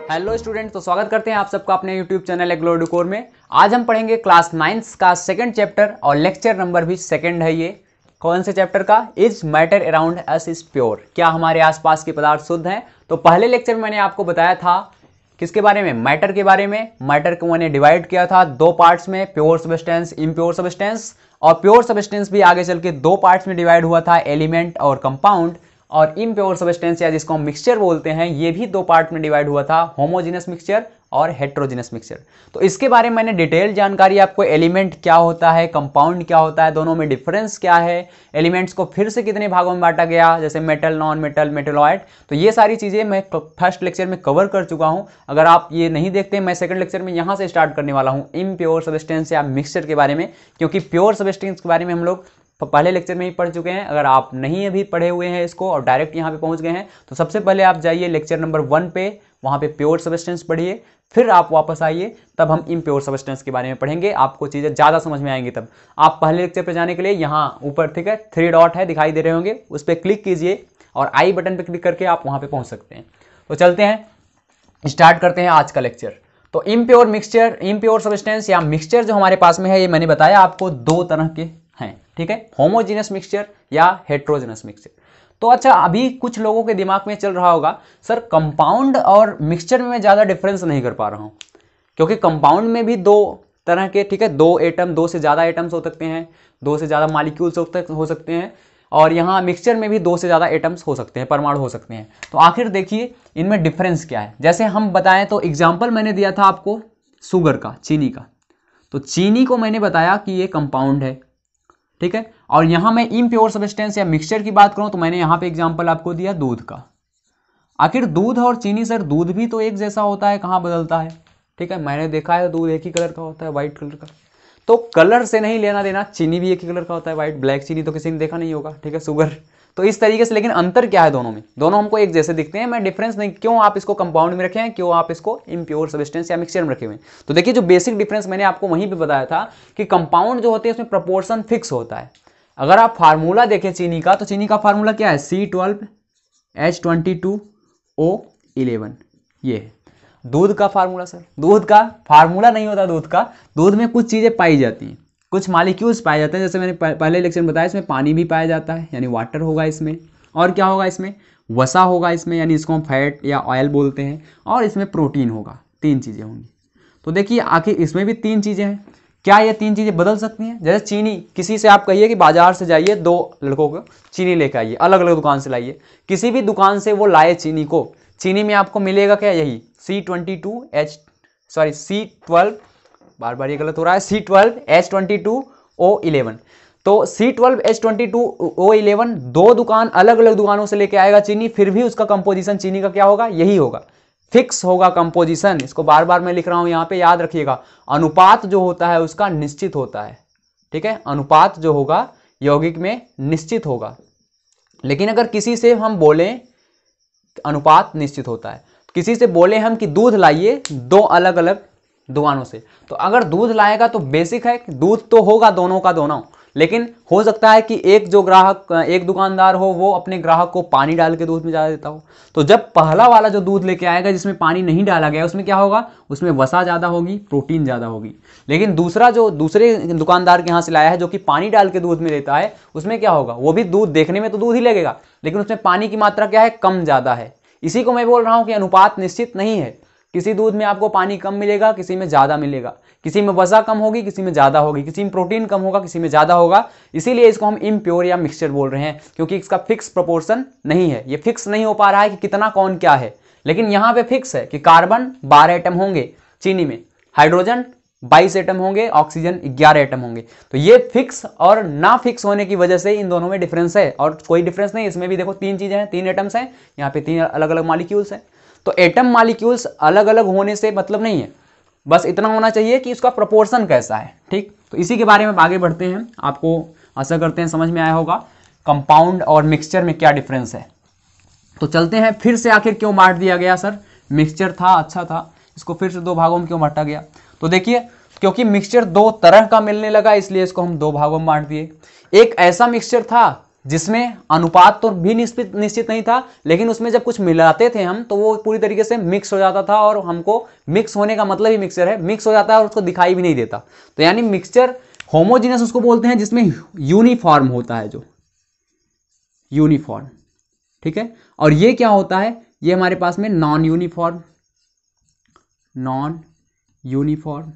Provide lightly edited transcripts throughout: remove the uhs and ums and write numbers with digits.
Hello student, तो स्वागत करते हैं आप सबका अपने यूट्यूब चैनल एग्लो डेकोर में। आज हम पढ़ेंगे क्लास 9 का सेकंड चैप्टर और लेक्चर नंबर भी सेकंड है। ये कौन से चैप्टर का? Is matter around us is pure, क्या हमारे आसपास के पदार्थ शुद्ध हैं। तो पहले लेक्चर में मैंने आपको बताया था किसके बारे में? मैटर के बारे में। मैटर को मैंने डिवाइड किया था दो पार्ट्स में, प्योर सब्सटेंस, इम्प्योर सब्सटेंस। और प्योर सब्सटेंस भी आगे चल के दो पार्ट्स में डिवाइड हुआ था, एलिमेंट और कंपाउंड। और इम्प्योर सब्सटेंस या जिसको हम मिक्सचर बोलते हैं, ये भी दो पार्ट में डिवाइड हुआ था, होमोजेनस मिक्सचर और हेट्रोजेनस मिक्सचर। तो इसके बारे में मैंने डिटेल जानकारी आपको, एलिमेंट क्या होता है, कंपाउंड क्या होता है, दोनों में डिफरेंस क्या है, एलिमेंट्स को फिर से कितने भागों में बांटा गया, जैसे मेटल, नॉन मेटल, मेटलॉइड। तो ये सारी चीजें मैं फर्स्ट लेक्चर में कवर कर चुका हूं। अगर आप ये नहीं देखते, मैं सेकंड लेक्चर में यहां से स्टार्ट करने वाला हूं इम्प्योर सब्सटेंस या मिक्सचर के बारे में, क्योंकि प्योर सब्सटेंस के बारे में हम लोग पहले लेक्चर में ही पढ़ चुके हैं। अगर आप नहीं अभी पढ़े हुए हैं इसको और डायरेक्ट यहाँ पे पहुंच गए हैं, तो सबसे पहले आप जाइए लेक्चर नंबर 1 पे, वहाँ पे प्योर सब्सटेंस पढ़िए, फिर आप वापस आइए, तब हम इम्प्योर सब्सटेंस के बारे में पढ़ेंगे। आपको चीज़ें ज़्यादा समझ में आएंगी तब। आप पहले लेक्चर पे जाने के लिए यहाँ ऊपर, ठीक है, 3 डॉट है, दिखाई दे रहे होंगे, उस पर क्लिक कीजिए और आई बटन पर क्लिक करके आप वहाँ पर पहुँच सकते हैं। तो चलते हैं, स्टार्ट करते हैं आज का लेक्चर। तो इम्प्योर मिक्सचर, इम्प्योर सब्सटेंस या मिक्सचर जो हमारे पास में है, ये मैंने बताया आपको दो तरह के हैं, ठीक है, होमोजेनस मिक्सचर या हेट्रोजेनस मिक्सचर। तो अच्छा, अभी कुछ लोगों के दिमाग में चल रहा होगा, सर कंपाउंड और मिक्सचर में मैं ज़्यादा डिफरेंस नहीं कर पा रहा हूँ, क्योंकि कंपाउंड में भी दो तरह के, ठीक है, दो एटम, दो से ज़्यादा एटम्स हो सकते हैं, दो से ज़्यादा मॉलिक्यूल्स हो सकते हैं, और यहाँ मिक्सचर में भी दो से ज़्यादा एटम्स हो सकते हैं, परमाणु हो सकते हैं। तो आखिर देखिए इनमें डिफरेंस क्या है। जैसे हम बताएं तो एग्जाम्पल मैंने दिया था आपको शुगर का, चीनी का। तो चीनी को मैंने बताया कि ये कंपाउंड है, ठीक है। और यहां मैं इम्प्योर सब्सटेंस या मिक्सचर की बात करूं तो मैंने यहां पे एग्जांपल आपको दिया दूध का। आखिर दूध और चीनी, सर दूध भी तो एक जैसा होता है, कहां बदलता है? ठीक है, मैंने देखा है दूध एक ही कलर का होता है, व्हाइट कलर का। तो कलर से नहीं लेना देना, चीनी भी एक ही कलर का होता है, व्हाइट। ब्लैक चीनी तो किसी ने देखा नहीं होगा, ठीक है, शुगर। तो इस तरीके से, लेकिन अंतर क्या है दोनों में? दोनों हमको एक जैसे दिखते हैं। मैं डिफरेंस नहीं, क्यों आप इसको कंपाउंड में रखे हैं, क्यों आप इसको इम्प्योर सब्सटेंस या मिक्सचर में रखे हुए हैं। तो देखिए, जो बेसिक डिफरेंस मैंने आपको वहीं पे बताया था कि कंपाउंड जो होते हैं उसमें प्रपोर्शन फिक्स होता है। अगर आप फार्मूला देखें चीनी का, तो चीनी का फार्मूला क्या है? C12H22O11, ये है। दूध का फार्मूला, सर दूध का फार्मूला नहीं होता। दूध में कुछ चीज़ें पाई जाती हैं, कुछ मॉलिक्यूल्स पाए जाते हैं। जैसे मैंने पहले लेक्चर में बताया, इसमें पानी भी पाया जाता है, यानी वाटर होगा इसमें, और क्या होगा इसमें? वसा होगा इसमें, यानी इसको हम फैट या ऑयल बोलते हैं, और इसमें प्रोटीन होगा। 3 चीज़ें होंगी। तो देखिए, आखिर इसमें भी 3 चीज़ें हैं। क्या ये 3 चीज़ें बदल सकती हैं? जैसे चीनी, किसी से आप कहिए कि बाजार से जाइए, 2 लड़कों को चीनी लेकर आइए, अलग अलग दुकान से लाइए, किसी भी दुकान से वो लाए चीनी को, चीनी में आपको मिलेगा क्या? यही C12, बार बार ये गलत हो रहा है, C12H22O11। तो C12H22O11 दो दुकान, अलग अलग दुकानों से लेके आएगा चीनी, फिर भी उसका कंपोजिशन चीनी का क्या होगा? यही होगा, फिक्स होगा कंपोजिशन। इसको बार बार मैं लिख रहा हूं यहां पे, याद रखिएगा। अनुपात जो होता है उसका निश्चित होता है, ठीक है, अनुपात जो होगा यौगिक में निश्चित होगा। लेकिन अगर किसी से हम बोलें अनुपात निश्चित होता है, किसी से बोले हम कि दूध लाइए 2 अलग अलग दुकानों से, तो अगर दूध लाएगा तो बेसिक है कि दूध तो होगा दोनों का दोनों, लेकिन हो सकता है कि एक जो ग्राहक, एक दुकानदार हो, वो अपने ग्राहक को पानी डाल के दूध में ज़्यादा देता हो। तो जब पहला वाला जो दूध लेके आएगा जिसमें पानी नहीं डाला गया, उसमें क्या होगा? उसमें वसा ज़्यादा होगी, प्रोटीन ज़्यादा होगी। लेकिन दूसरा जो दूसरे दुकानदार के यहाँ से लाया है, जो कि पानी डाल के दूध में देता है, उसमें क्या होगा? वो भी दूध, देखने में तो दूध ही लगेगा, लेकिन उसमें पानी की मात्रा क्या है? कम ज़्यादा है। इसी को मैं बोल रहा हूँ कि अनुपात निश्चित नहीं है। किसी दूध में आपको पानी कम मिलेगा, किसी में ज़्यादा मिलेगा, किसी में वसा कम होगी, किसी में ज़्यादा होगी, किसी में प्रोटीन कम होगा, किसी में ज़्यादा होगा। इसीलिए इसको हम इम्प्योर या मिक्सचर बोल रहे हैं, क्योंकि इसका फिक्स प्रोपोर्शन नहीं है। ये फिक्स नहीं हो पा रहा है कि कितना कौन क्या है, लेकिन यहाँ पे फिक्स है कि कार्बन 12 एटम होंगे चीनी में, हाइड्रोजन 22 एटम होंगे, ऑक्सीजन 11 एटम होंगे। तो ये फिक्स और ना फिक्स होने की वजह से इन दोनों में डिफरेंस है, और कोई डिफरेंस नहीं। इसमें भी देखो 3 चीज़ें हैं, 3 एटम्स हैं, यहाँ पे 3 अलग अलग मॉलिक्यूल्स हैं। तो एटम मॉलिक्यूल्स अलग अलग होने से मतलब नहीं है, बस इतना होना चाहिए कि उसका प्रोपोर्शन कैसा है, ठीक। तो इसी के बारे में आगे बढ़ते हैं। आपको आशा करते हैं समझ में आया होगा कंपाउंड और मिक्सचर में क्या डिफरेंस है। तो चलते हैं फिर से, आखिर क्यों बांट दिया गया? सर मिक्सचर था, अच्छा था, इसको फिर से 2 भागों में क्यों बांटा गया? तो देखिए, क्योंकि मिक्सचर 2 तरह का मिलने लगा, इसलिए इसको हम 2 भागों में बांट दिए। एक ऐसा मिक्सचर था जिसमें अनुपात तो भी निश्चित नहीं था, लेकिन उसमें जब कुछ मिलाते थे हम तो वो पूरी तरीके से मिक्स हो जाता था, और हमको मिक्स होने का मतलब ही मिक्सचर है, मिक्स हो जाता है और उसको दिखाई भी नहीं देता। तो यानी मिक्सचर होमोजीनियस उसको बोलते हैं जिसमें यूनिफॉर्म होता है, जो यूनिफॉर्म, ठीक है। और ये क्या होता है, ये हमारे पास में नॉन यूनिफॉर्म, नॉन यूनिफॉर्म,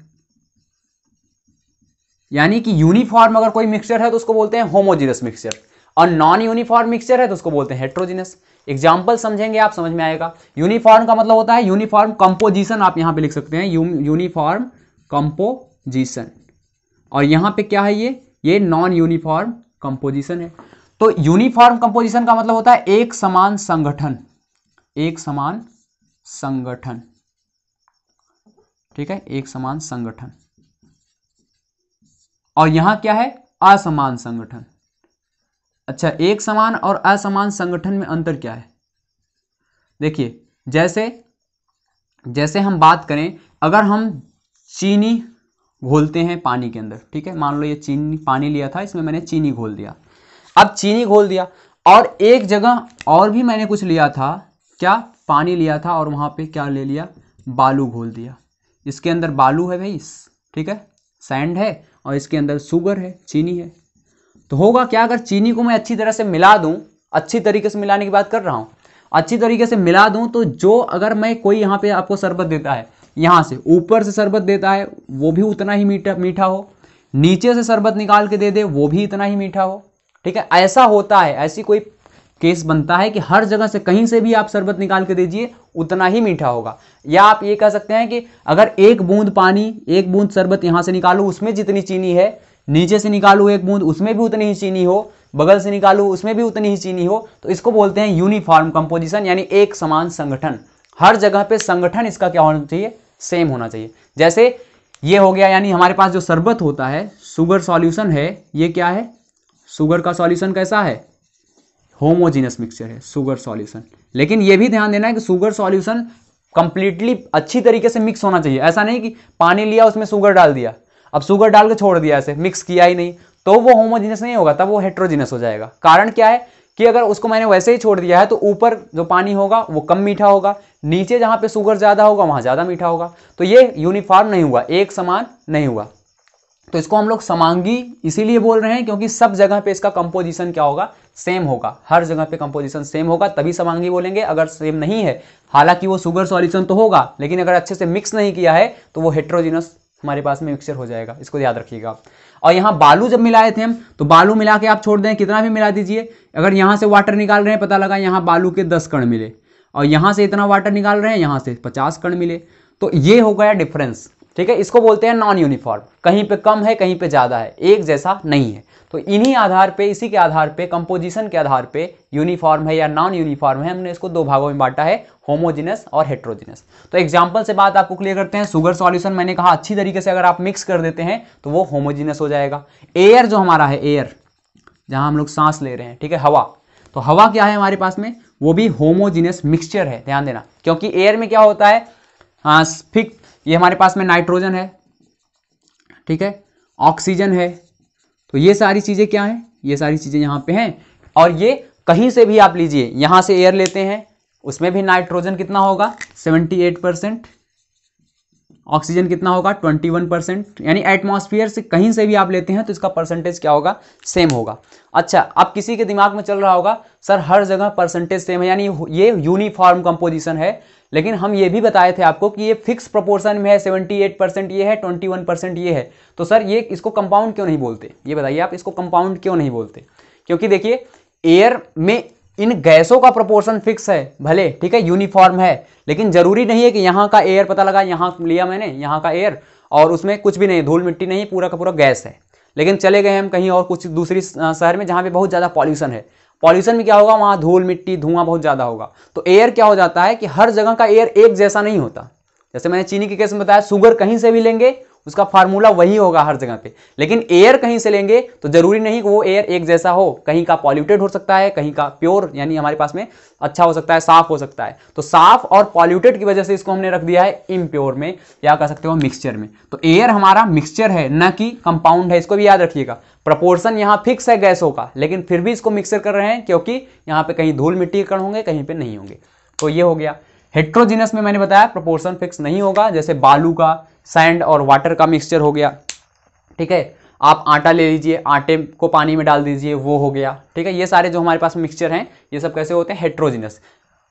यानी कि यूनिफॉर्म अगर कोई मिक्सचर है तो उसको बोलते हैं होमोजीनियस मिक्सचर, और नॉन यूनिफॉर्म मिक्सचर है तो उसको बोलते हैं हेट्रोजीनियस। एग्जांपल समझेंगे आप, समझ में आएगा। यूनिफॉर्म का मतलब होता है यूनिफॉर्म कंपोजिशन, आप यहां पे लिख सकते हैं यूनिफॉर्म कंपोजिशन, और यहां पे क्या है, ये नॉन यूनिफॉर्म कंपोजिशन है। तो यूनिफॉर्म कंपोजिशन का मतलब होता है एक समान संगठन, एक समान संगठन, ठीक है, एक समान संगठन। और यहां क्या है, असमान संगठन। अच्छा, एक समान और असमान संगठन में अंतर क्या है, देखिए जैसे हम बात करें, अगर हम चीनी घोलते हैं पानी के अंदर, ठीक है, मान लो ये चीनी पानी लिया था, इसमें मैंने चीनी घोल दिया। अब चीनी घोल दिया और एक जगह और भी मैंने कुछ लिया था, क्या, पानी लिया था, और वहां पे क्या ले लिया, बालू घोल दिया। इसके अंदर बालू है भाई, ठीक है, सैंड है, और इसके अंदर शुगर है, चीनी है। तो होगा क्या, अगर चीनी को मैं अच्छी तरह से मिला दूं, अच्छी तरीके से मिलाने की बात कर रहा हूं, अच्छी तरीके से मिला दूं, तो जो अगर मैं कोई यहाँ पे आपको शरबत देता है, यहाँ से ऊपर से शरबत देता है, वो भी उतना ही मीठा हो, नीचे से शरबत निकाल के दे दे, वो भी इतना ही मीठा हो, ठीक है। ऐसा होता है, ऐसी कोई केस बनता है कि हर जगह से कहीं से भी आप शरबत निकाल के दीजिए उतना ही मीठा होगा। या आप ये कह सकते हैं कि अगर एक बूंद पानी, एक बूंद शरबत यहां से निकालूं, उसमें जितनी चीनी है, नीचे से निकालूं एक बूंद, उसमें भी उतनी ही चीनी हो, बगल से निकालूं उसमें भी उतनी ही चीनी हो, तो इसको बोलते हैं यूनिफॉर्म कंपोजिशन, यानी एक समान संगठन। हर जगह पे संगठन इसका क्या होना चाहिए, सेम होना चाहिए। जैसे ये हो गया, यानी हमारे पास जो शरबत होता है, शुगर सॉल्यूशन है, ये क्या है, शुगर का सॉल्यूशन कैसा है, होमोजीनियस मिक्सचर है शुगर सॉल्यूशन। लेकिन ये भी ध्यान देना है कि शुगर सॉल्यूशन कंप्लीटली अच्छी तरीके से मिक्स होना चाहिए। ऐसा नहीं कि पानी लिया उसमें शुगर डाल दिया, अब शुगर डाल के छोड़ दिया, ऐसे मिक्स किया ही नहीं, तो वो होमोजीनियस नहीं होगा, तब वो हेट्रोजीनियस हो जाएगा। कारण क्या है कि अगर उसको मैंने वैसे ही छोड़ दिया है तो ऊपर जो पानी होगा वो कम मीठा होगा, नीचे जहां पे शुगर ज्यादा होगा वहां ज्यादा मीठा होगा, तो ये यूनिफॉर्म नहीं हुआ, एक समान नहीं हुआ। तो इसको हम लोग समांगी इसीलिए बोल रहे हैं क्योंकि सब जगह पे इसका कंपोजिशन क्या होगा, सेम होगा। हर जगह पे कंपोजिशन सेम होगा तभी समांगी बोलेंगे। अगर सेम नहीं है, हालांकि वो शुगर सॉल्यूशन तो होगा, लेकिन अगर अच्छे से मिक्स नहीं किया है तो वो हेट्रोजीनस हमारे पास में मिक्सचर हो जाएगा, इसको याद रखिएगा। और यहाँ बालू जब मिलाए थे हम, तो बालू मिला के आप छोड़ दें, कितना भी मिला दीजिए, अगर यहाँ से वाटर निकाल रहे हैं, पता लगा यहाँ बालू के 10 कण मिले, और यहाँ से इतना वाटर निकाल रहे हैं, यहाँ से 50 कण मिले, तो ये हो गया डिफरेंस, ठीक है। इसको बोलते हैं नॉन यूनिफॉर्म, कहीं पे कम है कहीं पे ज्यादा है, एक जैसा नहीं है। तो इन्हीं आधार पे, इसी के आधार पे, कंपोजिशन के आधार पे यूनिफॉर्म है या नॉन यूनिफॉर्म है, हमने इसको दो भागों में बांटा है, होमोजीनस और हेट्रोजीनस। तो एग्जांपल से बात आपको क्लियर करते हैं। शुगर सॉल्यूशन मैंने कहा अच्छी तरीके से अगर आप मिक्स कर देते हैं तो वो होमोजीनस हो जाएगा। एयर जो हमारा है, एयर जहां हम लोग सांस ले रहे हैं, ठीक है, हवा, तो हवा क्या है हमारे पास में, वो भी होमोजीनस मिक्सचर है, ध्यान देना। क्योंकि एयर में क्या होता है, फिक्स, ये हमारे पास में नाइट्रोजन है, ठीक है, ऑक्सीजन है, तो ये सारी चीजें क्या हैं, ये सारी चीजें यहां पे हैं। और ये कहीं से भी आप लीजिए, यहां से एयर लेते हैं, उसमें भी नाइट्रोजन कितना होगा, 78%, ऑक्सीजन कितना होगा, 21%, यानी एटमॉस्फेयर से कहीं से भी आप लेते हैं तो इसका परसेंटेज क्या होगा, सेम होगा। अच्छा, अब किसी के दिमाग में चल रहा होगा सर हर जगह परसेंटेज सेम है, यानी ये यूनिफॉर्म कंपोजिशन है, लेकिन हम ये भी बताए थे आपको कि ये फिक्स प्रोपोर्शन में है, 78% ये है, 21% ये है, तो सर ये इसको कंपाउंड क्यों नहीं बोलते, ये बताइए आप, इसको कंपाउंड क्यों नहीं बोलते। क्योंकि देखिए एयर में इन गैसों का प्रोपोर्शन फिक्स है, भले ठीक है यूनिफॉर्म है, लेकिन जरूरी नहीं है कि यहाँ का एयर, पता लगा यहाँ लिया मैंने यहाँ का एयर और उसमें कुछ भी नहीं, धूल मिट्टी नहीं, पूरा का पूरा गैस है, लेकिन चले गए हम कहीं और कुछ दूसरी शहर में जहाँ पे बहुत ज़्यादा पॉल्यूशन है, पॉल्यूशन में क्या होगा, वहाँ धूल मिट्टी धुआं बहुत ज़्यादा होगा। तो एयर क्या हो जाता है कि हर जगह का एयर एक जैसा नहीं होता। जैसे मैंने चीनी के केस में बताया, शुगर कहीं से भी लेंगे उसका फार्मूला वही होगा हर जगह पे। लेकिन एयर कहीं से लेंगे तो जरूरी नहीं कि वो एयर एक जैसा हो, कहीं का पॉल्यूटेड हो सकता है, कहीं का प्योर यानी हमारे पास में अच्छा हो सकता है, साफ हो सकता है। तो साफ और पॉल्यूटेड की वजह से इसको हमने रख दिया है इम्प्योर में, या कह सकते हो मिक्सचर में। तो एयर हमारा मिक्सचर है न कि कंपाउंड है, इसको भी याद रखिएगा। प्रपोर्शन यहाँ फिक्स है गैसों का, लेकिन फिर भी इसको मिक्सर कर रहे हैं क्योंकि यहाँ पे कहीं धूल मिट्टी के कण होंगे, कहीं पे नहीं होंगे। तो ये हो गया। हेट्रोजीनस में मैंने बताया प्रोपोर्शन फिक्स नहीं होगा, जैसे बालू का, सैंड और वाटर का मिक्सचर हो गया, ठीक है। आप आटा ले लीजिए, आटे को पानी में डाल दीजिए, वो हो गया, ठीक है। ये सारे जो हमारे पास मिक्सचर हैं ये सब कैसे होते हैं, हेट्रोजीनस।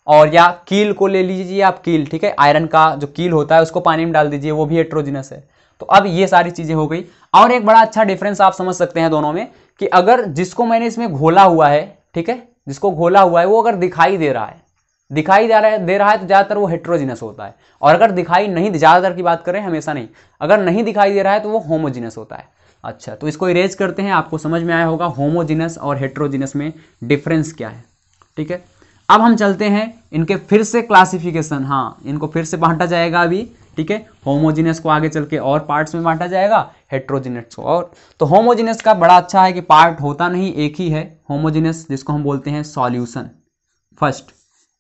और या कील को ले लीजिए आप, कील, ठीक है, आयरन का जो कील होता है उसको पानी में डाल दीजिए, वो भी हेट्रोजीनस है। तो अब ये सारी चीजें हो गई। और एक बड़ा अच्छा डिफरेंस आप समझ सकते हैं दोनों में, कि अगर जिसको मैंने इसमें घोला हुआ है, ठीक है, जिसको घोला हुआ है वो अगर दिखाई दे रहा है तो ज्यादातर वो हेट्रोजीनस होता है। और अगर दिखाई नहीं, ज्यादातर की बात करें, हमेशा नहीं, अगर नहीं दिखाई दे रहा है तो वो होमोजीनस होता है। अच्छा, तो इसको इरेज करते हैं, आपको समझ में आया होगा होमोजीनस और हेट्रोजीनस में डिफरेंस क्या है, ठीक है। अब हम चलते हैं इनके फिर से क्लासिफिकेशन, हाँ इनको फिर से बांटा जाएगा अभी, ठीक है। होमोजीनस को आगे चल के और पार्ट्स में बांटा जाएगा, हेट्रोजीनस को और। तो होमोजीनस का बड़ा अच्छा है कि पार्ट होता नहीं, एक ही है होमोजीनस, जिसको हम बोलते हैं सॉल्यूशन। फर्स्ट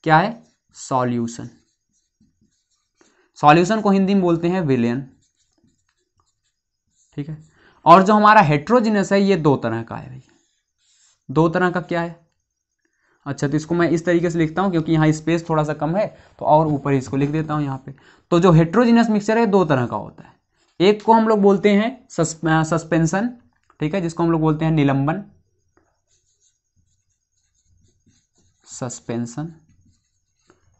क्या है, सॉल्यूशन। सॉल्यूशन को हिंदी में बोलते हैं विलयन, ठीक है। और जो हमारा हेट्रोजीनस है ये दो तरह का है भाई। दो तरह का क्या है, अच्छा तो इसको मैं इस तरीके से लिखता हूं क्योंकि यहाँ स्पेस थोड़ा सा कम है, तो और ऊपर इसको लिख देता हूं यहाँ पे। तो जो हेट्रोजीनस मिक्सचर है दो तरह का होता है। एक को हम लोग बोलते हैं सस्पेंशन, ठीक है, जिसको हम लोग बोलते हैं निलंबन, सस्पेंशन,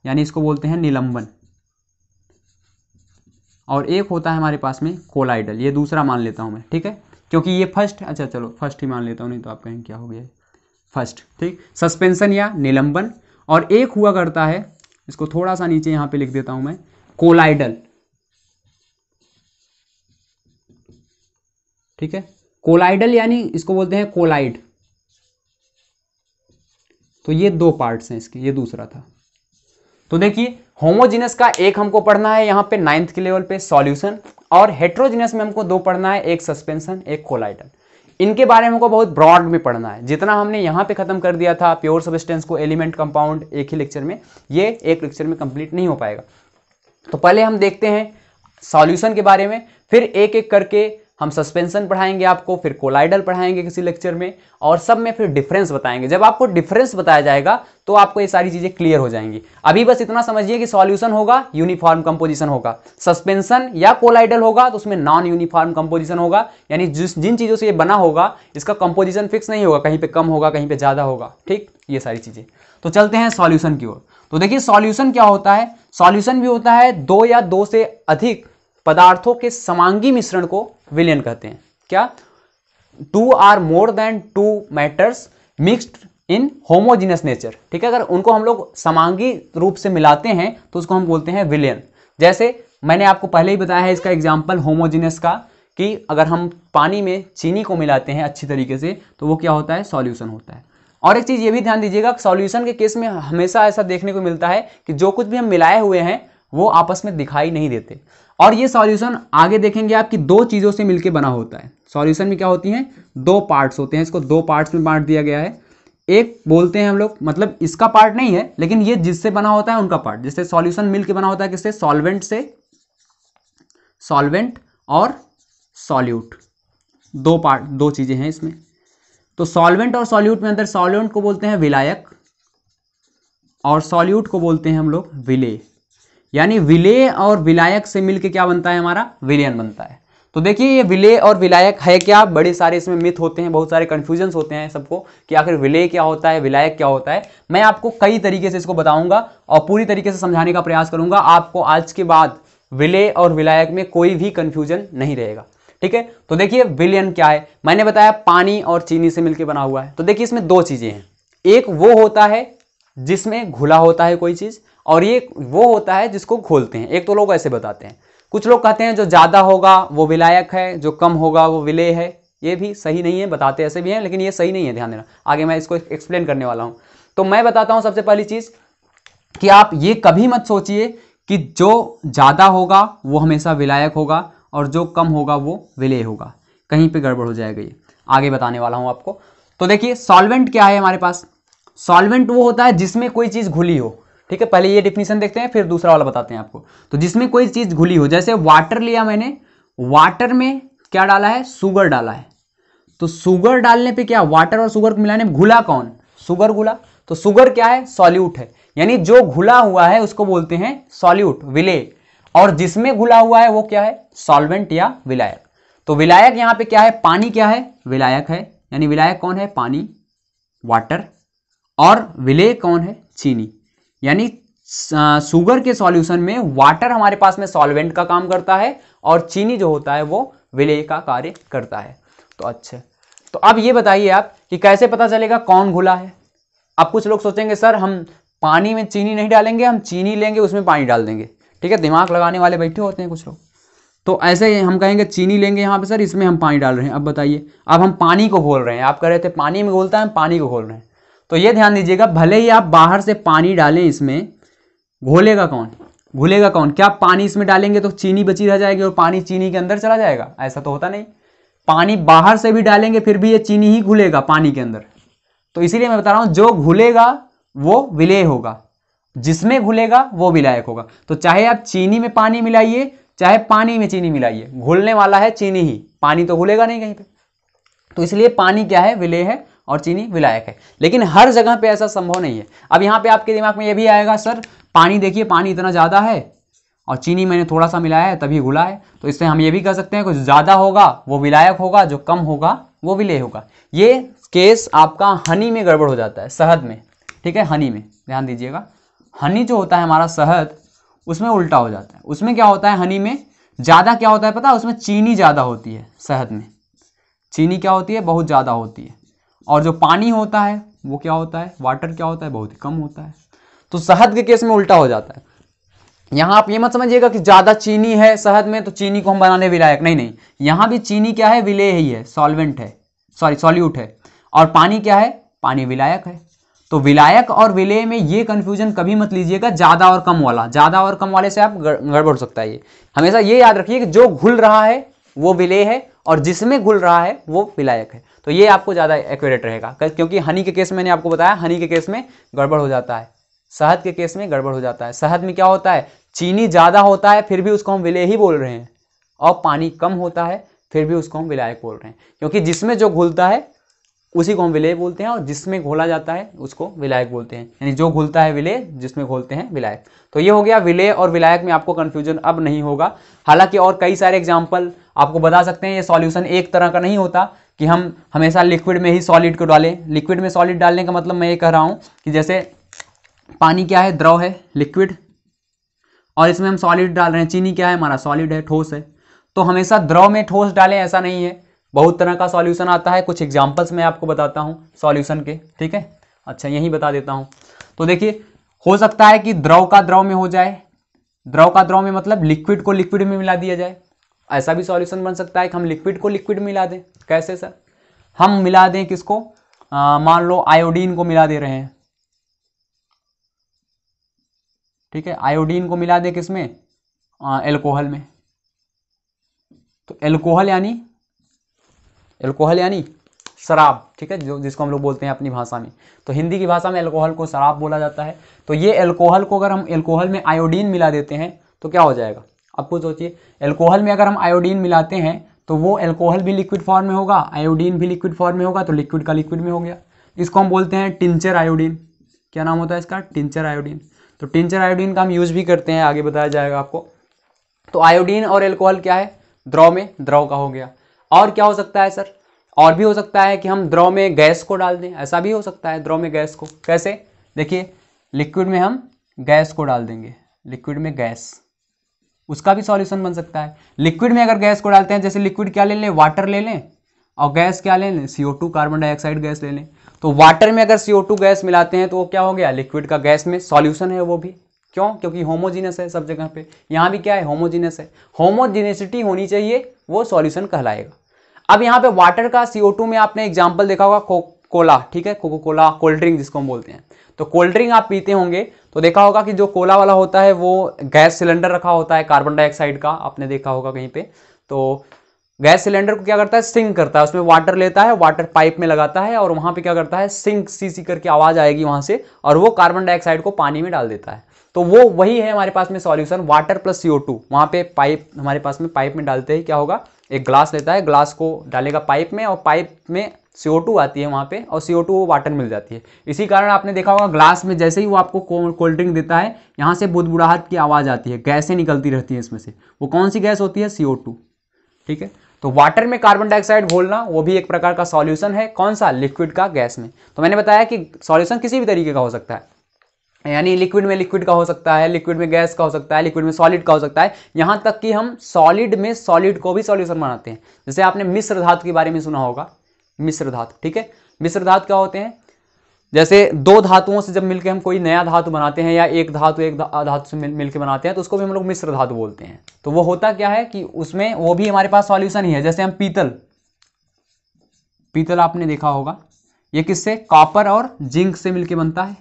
यानी इसको बोलते हैं निलंबन। और एक होता है हमारे पास में कोलाइडल, ये दूसरा मान लेता हूं मैं, ठीक है, क्योंकि ये फर्स्ट, अच्छा चलो फर्स्ट ही मान लेता हूं, नहीं तो आप कहेंगे क्या हो गया, फर्स्ट, ठीक, सस्पेंशन या निलंबन। और एक हुआ करता है, इसको थोड़ा सा नीचे यहां पे लिख देता हूं मैं, कोलाइडल, ठीक है। कोलाइडल यानी इसको बोलते हैं कोलाइड। तो ये दो पार्ट्स हैं इसके, ये दूसरा था। तो देखिए होमोजीनस का एक हमको पढ़ना है यहाँ पे 9th के लेवल पे सॉल्यूशन, और हेट्रोजीनस में हमको दो पढ़ना है, एक सस्पेंशन एक कोलाइडल। इनके बारे में हमको बहुत ब्रॉड में पढ़ना है। जितना हमने यहाँ पे खत्म कर दिया था प्योर सब्सटेंस को, एलिमेंट, कंपाउंड, एक ही लेक्चर में, ये एक लेक्चर में कंप्लीट नहीं हो पाएगा। तो पहले हम देखते हैं सॉल्यूशन के बारे में, फिर एक एक करके हम सस्पेंशन पढ़ाएंगे आपको, फिर कोलाइडल पढ़ाएंगे किसी लेक्चर में, और सब में फिर डिफरेंस बताएंगे। जब आपको डिफरेंस बताया जाएगा तो आपको ये सारी चीजें क्लियर हो जाएंगी। अभी बस इतना समझिए कि सॉल्यूशन होगा यूनिफॉर्म कंपोजिशन होगा, सस्पेंशन या कोलाइडल होगा तो उसमें नॉन यूनिफॉर्म कंपोजिशन होगा, यानी जिन चीजों से ये बना होगा इसका कंपोजिशन फिक्स नहीं होगा, कहीं पे कम होगा कहीं पे ज्यादा होगा, ठीक, ये सारी चीजें। तो चलते हैं सॉल्यूशन की ओर। तो देखिए सॉल्यूशन क्या होता है, सॉल्यूशन भी होता है दो या दो से अधिक पदार्थों के समांगी मिश्रण को विलयन कहते हैं। क्या, two or more than two matters mixed in homogeneous nature, ठीक है। अगर उनको हम लोग समांगी रूप से मिलाते हैं तो उसको हम बोलते हैं विलयन। जैसे मैंने आपको पहले ही बताया है इसका एग्जांपल होमोजीनस का, कि अगर हम पानी में चीनी को मिलाते हैं अच्छी तरीके से तो वो क्या होता है, सॉल्यूशन होता है। और एक चीज ये भी ध्यान दीजिएगा, सॉल्यूशन के केस में हमेशा ऐसा देखने को मिलता है कि जो कुछ भी हम मिलाए हुए हैं वो आपस में दिखाई नहीं देते। और ये सॉल्यूशन आगे देखेंगे आपकी दो चीजों से मिलकर बना होता है। सॉल्यूशन में क्या होती हैं, दो पार्ट्स होते हैं, इसको दो पार्ट्स में बांट दिया गया है। एक बोलते हैं हम लोग, मतलब इसका पार्ट नहीं है लेकिन ये जिससे बना होता है उनका पार्ट, जिससे सॉल्यूशन मिलकर बना होता है, किससे, सॉल्वेंट से, सॉल्वेंट और सॉल्यूट, दो पार्ट, दो चीजें हैं इसमें। तो सॉल्वेंट और सॉल्यूट में अंदर सॉल्वेंट को बोलते हैं विलायक और सॉल्यूट को बोलते हैं हम लोग विलेय। यानी विलेय और विलायक से मिलके क्या बनता है, हमारा विलयन बनता है। तो देखिए ये विलेय और विलायक है क्या, बड़े सारे इसमें मिथ होते हैं, बहुत सारे कंफ्यूजन्स होते हैं सबको कि आखिर विलेय क्या होता है, विलायक क्या होता है। मैं आपको कई तरीके से इसको बताऊंगा और पूरी तरीके से समझाने का प्रयास करूंगा। आपको आज के बाद विलेय और विलायक में कोई भी कंफ्यूजन नहीं रहेगा, ठीक है। तो देखिए विलयन क्या है, मैंने बताया पानी और चीनी से मिलकर बना हुआ है। तो देखिए इसमें दो चीजें हैं, एक वो होता है जिसमें घुला होता है कोई चीज, और ये वो होता है जिसको घोलते हैं। एक तो लोग ऐसे बताते हैं, कुछ लोग कहते हैं जो ज्यादा होगा वो विलायक है, जो कम होगा वो विलेय है। ये भी सही नहीं है, बताते ऐसे भी हैं लेकिन ये सही नहीं है, ध्यान देना, आगे मैं इसको एक्सप्लेन करने वाला हूं। तो मैं बताता हूं सबसे पहली चीज कि आप ये कभी मत सोचिए कि जो ज्यादा होगा वो हमेशा विलायक होगा और जो कम होगा वो विलेय होगा। कहीं पे गड़बड़ हो जाएगा, ये आगे बताने वाला हूँ आपको। तो देखिए सॉल्वेंट क्या है हमारे पास, सॉल्वेंट वो होता है जिसमें कोई चीज़ घुली हो, ठीक है। पहले ये डिफिनीशन देखते हैं फिर दूसरा वाला बताते हैं आपको। तो जिसमें कोई चीज़ घुली हो, जैसे वाटर लिया मैंने, वाटर में क्या डाला है, शुगर डाला है। तो शुगर डालने पे क्या, वाटर और शुगर को मिलाने में घुला कौन, शुगर घुला। तो शुगर क्या है, सॉल्यूट है, यानी जो घुला हुआ है उसको बोलते हैं सॉल्यूट, विलेय। और जिसमें घुला हुआ है वो क्या है, सॉल्वेंट या विलायक। तो विलायक यहाँ पे क्या है, पानी क्या है, विलायक है, यानी विलायक कौन है, पानी, वाटर। और विलेय कौन है, चीनी। यानी शुगर के सॉल्यूशन में वाटर हमारे पास में सॉल्वेंट का काम करता है और चीनी जो होता है वो विलेय का कार्य करता है। तो अच्छा, तो अब ये बताइए आप कि कैसे पता चलेगा कौन घुला है। अब कुछ लोग सोचेंगे सर हम पानी में चीनी नहीं डालेंगे, हम चीनी लेंगे उसमें पानी डाल देंगे, ठीक है, दिमाग लगाने वाले बैठे होते हैं कुछ लोग। तो ऐसे हम कहेंगे चीनी लेंगे यहाँ पे सर, इसमें हम पानी डाल रहे हैं। अब बताइए, अब हम पानी को घोल रहे हैं, आप कह रहे थे पानी में घोलता है, हम पानी को घोल रहे हैं। तो ये ध्यान दीजिएगा, भले ही आप बाहर से पानी डालें इसमें, घोलेगा कौन, घुलेगा कौन। क्या पानी इसमें डालेंगे तो चीनी बची रह जाएगी और पानी चीनी के अंदर चला जाएगा, ऐसा तो होता नहीं। पानी बाहर से भी डालेंगे फिर भी ये चीनी ही घुलेगा पानी के अंदर। तो इसीलिए मैं बता रहा हूं जो घुलेगा वो विलेय होगा, जिसमें घुलेगा वो विलायक होगा। तो चाहे आप चीनी में पानी मिलाइए चाहे पानी में चीनी मिलाइए, घुलने वाला है चीनी ही, पानी तो घुलेगा नहीं कहीं पे। तो इसलिए पानी क्या है, विलेय है और चीनी विलायक है। लेकिन हर जगह पे ऐसा संभव नहीं है। अब यहाँ पे आपके दिमाग में ये भी आएगा सर पानी देखिए पानी इतना ज़्यादा है और चीनी मैंने थोड़ा सा मिलाया है तभी घुला है। तो इससे हम ये भी कह सकते हैं कुछ ज़्यादा होगा वो विलायक होगा, जो कम होगा वो विलेय होगा। ये केस आपका हनी में गड़बड़ हो जाता है, शहद में, ठीक है, हनी में ध्यान दीजिएगा। हनी जो होता है हमारा शहद, उसमें उल्टा हो जाता है। उसमें क्या होता है, हनी में ज़्यादा क्या होता है पता है, उसमें चीनी ज़्यादा होती है। शहद में चीनी क्या होती है, बहुत ज़्यादा होती है। और जो पानी होता है वो क्या होता है, वाटर क्या होता है, बहुत ही कम होता है। तो शहद के केस में उल्टा हो जाता है। यहाँ आप ये मत समझिएगा कि ज़्यादा चीनी है शहद में तो चीनी को हम बनाने विलायक, नहीं नहीं, यहाँ भी चीनी क्या है, विलेय ही है, सॉल्वेंट है, सॉरी सॉल्यूट है। और पानी क्या है, पानी विलायक है। तो विलायक और विलेय में ये कंफ्यूजन कभी मत लीजिएगा, ज़्यादा और कम वाला, ज़्यादा और कम वाले से आप गड़बड़ हो सकता है। ये हमेशा ये याद रखिए कि जो घुल रहा है वो विलेय है और जिसमें घुल रहा है वो विलायक है। तो ये आपको ज़्यादा एक्यूरेट रहेगा, क्योंकि हनी के केस में मैंने आपको बताया, हनी के केस में गड़बड़ हो जाता है, शहद के केस में गड़बड़ हो जाता है। शहद में क्या होता है, चीनी ज़्यादा होता है फिर भी उसको हम विलेय ही बोल रहे हैं, और पानी कम होता है फिर भी उसको हम विलायक बोल रहे हैं, क्योंकि जिसमें जो घुलता है उसी को हम विलेय बोलते हैं और जिसमें घोला जाता है उसको विलायक बोलते हैं। यानी जो घुलता है विलेय, जिसमें घोलते हैं विलायक। तो ये हो गया विलेय और विलायक में आपको कंफ्यूजन अब नहीं होगा। हालांकि और कई सारे एग्जाम्पल आपको बता सकते हैं। ये सॉल्यूशन एक तरह का नहीं होता कि हम हमेशा लिक्विड में ही सॉलिड को डालें। लिक्विड में सॉलिड डालने का मतलब मैं ये कह रहा हूँ कि जैसे पानी क्या है, द्रव है, लिक्विड, और इसमें हम सॉलिड डाल रहे हैं। चीनी क्या है, हमारा सॉलिड है, ठोस है। तो हमेशा द्रव में ठोस डालें ऐसा नहीं है, बहुत तरह का सॉल्यूशन आता है। कुछ एग्जांपल्स मैं आपको बताता हूं सॉल्यूशन के, ठीक है। अच्छा यही बता देता हूं। तो देखिए हो सकता है कि द्रव का द्रव में हो जाए, द्रव का द्रव में मतलब लिक्विड को लिक्विड में मिला दिया जाए। ऐसा भी सॉल्यूशन बन सकता है कि हम लिक्विड को लिक्विड में मिला दें। कैसे सर, हम मिला दें किसको, मान लो आयोडीन को मिला दे रहे हैं, ठीक है, आयोडीन को मिला दें किसमें, एल्कोहल में। तो एल्कोहल यानी शराब, ठीक है, जो जिसको हम लोग बोलते हैं अपनी भाषा में। तो हिंदी की भाषा में एल्कोहल को शराब बोला जाता है। तो ये एल्कोहल को अगर हम एल्कोहल में आयोडीन मिला देते हैं तो क्या हो जाएगा, अब कुछ सोचिए। एल्कोहल में अगर हम आयोडीन मिलाते हैं तो वो एल्कोहल भी लिक्विड फॉर्म में होगा, आयोडीन भी लिक्विड फॉर्म में होगा, तो लिक्विड का लिक्विड में हो गया। इसको हम बोलते हैं टिंचर आयोडीन। क्या नाम होता है इसका, टिंचर आयोडीन। तो टिंचर आयोडीन का हम यूज भी करते हैं, आगे बताया जाएगा आपको। तो आयोडीन और एल्कोहल क्या है, द्रव में द्रव का हो गया। और क्या हो सकता है सर, और भी हो सकता है कि हम द्रव में गैस को डाल दें, ऐसा भी हो सकता है, द्रव में गैस को। कैसे, देखिए लिक्विड में हम गैस को डाल देंगे, लिक्विड में गैस, उसका भी सॉल्यूशन बन सकता है। लिक्विड में अगर गैस को डालते हैं, जैसे लिक्विड क्या ले लें, वाटर ले लें, और गैस क्या ले लें, CO2 कार्बन डाइऑक्साइड गैस ले लें। तो वाटर में अगर CO2 गैस मिलाते हैं तो वो क्या हो गया, लिक्विड का गैस में सॉल्यूशन है वो भी। क्यों, क्योंकि होमोजीनस है सब जगह पे, यहाँ भी क्या है, होमोजीनस है। होमोजीनेसिटी होनी चाहिए, वो सॉल्यूशन कहलाएगा। अब यहाँ पे वाटर का CO2 में आपने एग्जाम्पल देखा होगा, कोला, ठीक है, कोको कोला, कोल्ड ड्रिंक जिसको हम बोलते हैं। तो कोल्ड ड्रिंक आप पीते होंगे तो देखा होगा कि जो कोला वाला होता है वो गैस सिलेंडर रखा होता है कार्बन डाइऑक्साइड का, आपने देखा होगा कहीं पे। तो गैस सिलेंडर को क्या करता है, सिंक करता है, उसमें वाटर लेता है, वाटर पाइप में लगाता है और वहां पे क्या करता है, सिंक सी करके आवाज आएगी वहां से, और वो कार्बन डाइऑक्साइड को पानी में डाल देता है। तो वो वही है हमारे पास में सॉल्यूशन, वाटर प्लस CO2। वहां पे पाइप हमारे पास में, पाइप में डालते ही क्या होगा, एक ग्लास लेता है, ग्लास को डालेगा पाइप में और पाइप में CO2 आती है वहां पे, और CO2 वो वाटर मिल जाती है। इसी कारण आपने देखा होगा ग्लास में जैसे ही वो आपको कोल्ड ड्रिंक देता है, यहाँ से बुदबुदाहट की आवाज आती है, गैसें निकलती रहती है इसमें से। वो कौन सी गैस होती है, CO2। ठीक है, तो वाटर में कार्बन डाइऑक्साइड घोलना वो भी एक प्रकार का सॉल्यूशन है। कौन सा, लिक्विड का गैस में। तो मैंने बताया कि सॉल्यूशन किसी भी तरीके का हो सकता है, यानी लिक्विड में लिक्विड का हो सकता है, लिक्विड में गैस का हो सकता है, लिक्विड में सॉलिड का हो सकता है, यहां तक कि हम सॉलिड में सॉलिड को भी सॉल्यूशन बनाते हैं। जैसे आपने मिश्र धातु के बारे में सुना होगा, मिश्र धातु। ठीक है, मिश्र धातु क्या होते हैं, जैसे दो धातुओं से जब मिलकर हम कोई नया धातु बनाते हैं, या एक धातु एक धातु से मिलकर बनाते हैं, तो उसको भी हम लोग मिश्र धातु बोलते हैं। तो वो होता क्या है कि उसमें वो भी हमारे पास सॉल्यूशन ही है। जैसे हम पीतल आपने देखा होगा, ये किससे, कॉपर और जिंक से मिलकर बनता है।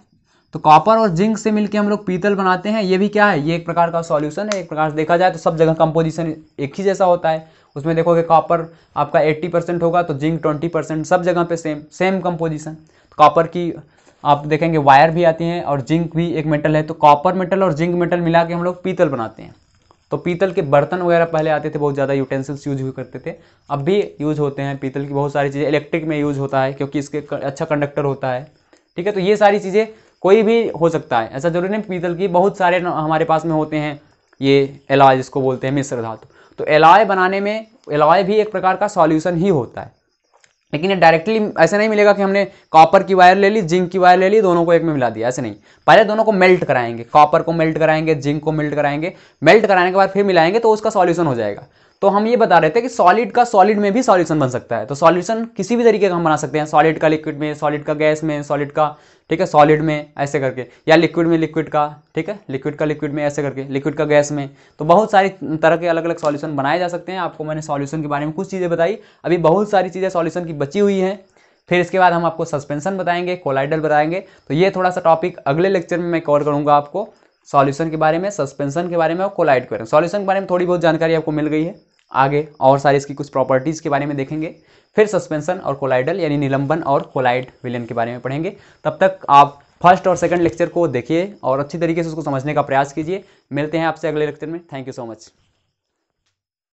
तो कॉपर और जिंक से मिलकर हम लोग पीतल बनाते हैं। ये भी क्या है, ये एक प्रकार का सॉल्यूशन है। एक प्रकार से देखा जाए तो सब जगह कंपोजिशन एक ही जैसा होता है। उसमें देखोगे कॉपर आपका 80% होगा, तो जिंक 20%, सब जगह पे सेम कंपोजिशन। कॉपर की आप देखेंगे वायर भी आती हैं, और जिंक भी एक मेटल है। तो कॉपर मेटल और जिंक मेटल मिला के हम लोग पीतल बनाते हैं। तो पीतल के बर्तन वगैरह पहले आते थे, बहुत ज़्यादा यूटेंसिल्स यूज भी करते थे, अब भी यूज होते हैं पीतल की बहुत सारी चीज़ें। इलेक्ट्रिक में यूज होता है क्योंकि इसके अच्छा कंडक्टर होता है। ठीक है, तो ये सारी चीज़ें कोई भी हो सकता है, ऐसा जरूरी नहीं पीतल की। बहुत सारे हमारे पास में होते हैं ये एलॉय, जिसको बोलते हैं मिश्र धातु। तो एलॉय बनाने में, एलॉय भी एक प्रकार का सॉल्यूशन ही होता है। लेकिन ये डायरेक्टली ऐसे नहीं मिलेगा कि हमने कॉपर की वायर ले ली, जिंक की वायर ले ली, दोनों को एक में मिला दिया, ऐसे नहीं। पहले दोनों को मेल्ट कराएंगे, कॉपर को मेल्ट कराएंगे, जिंक को मेल्ट कराएंगे, मेल्ट कराने के बाद फिर मिलाएंगे, तो उसका सॉल्यूशन हो जाएगा। तो हम ये बता रहे थे कि सॉलिड का सॉलिड में भी सॉल्यूशन बन सकता है। तो सॉल्यूशन किसी भी तरीके का हम बना सकते हैं, सॉलिड का लिक्विड में, सॉलिड का गैस में, सॉलिड का, ठीक है, सॉलिड में ऐसे करके, या लिक्विड में लिक्विड का, ठीक है, लिक्विड का लिक्विड में ऐसे करके, लिक्विड का गैस में। तो बहुत सारी तरह के अलग अलग सॉल्यूशन बनाए जा सकते हैं। आपको मैंने सॉल्यूशन के बारे में कुछ चीज़ें बताई, अभी बहुत सारी चीज़ें सॉल्यूशन की बची हुई हैं। फिर इसके बाद हम आपको सस्पेंशन बताएंगे, कोलाइडल बताएंगे। तो ये थोड़ा सा टॉपिक अगले लेक्चर में मैं कवर करूंगा आपको, सॉल्यूशन के बारे में, सस्पेंशन के बारे में और कोलाइड के बारे में। सॉल्यूशन के बारे में थोड़ी बहुत जानकारी आपको मिल गई है, आगे और सारी इसकी कुछ प्रॉपर्टीज़ के बारे में देखेंगे। फिर सस्पेंशन और कोलाइडल यानी निलंबन और कोलाइड विलयन के बारे में पढ़ेंगे। तब तक आप फर्स्ट और सेकंड लेक्चर को देखिए और अच्छी तरीके से उसको समझने का प्रयास कीजिए। मिलते हैं आपसे अगले लेक्चर में। Thank you so much.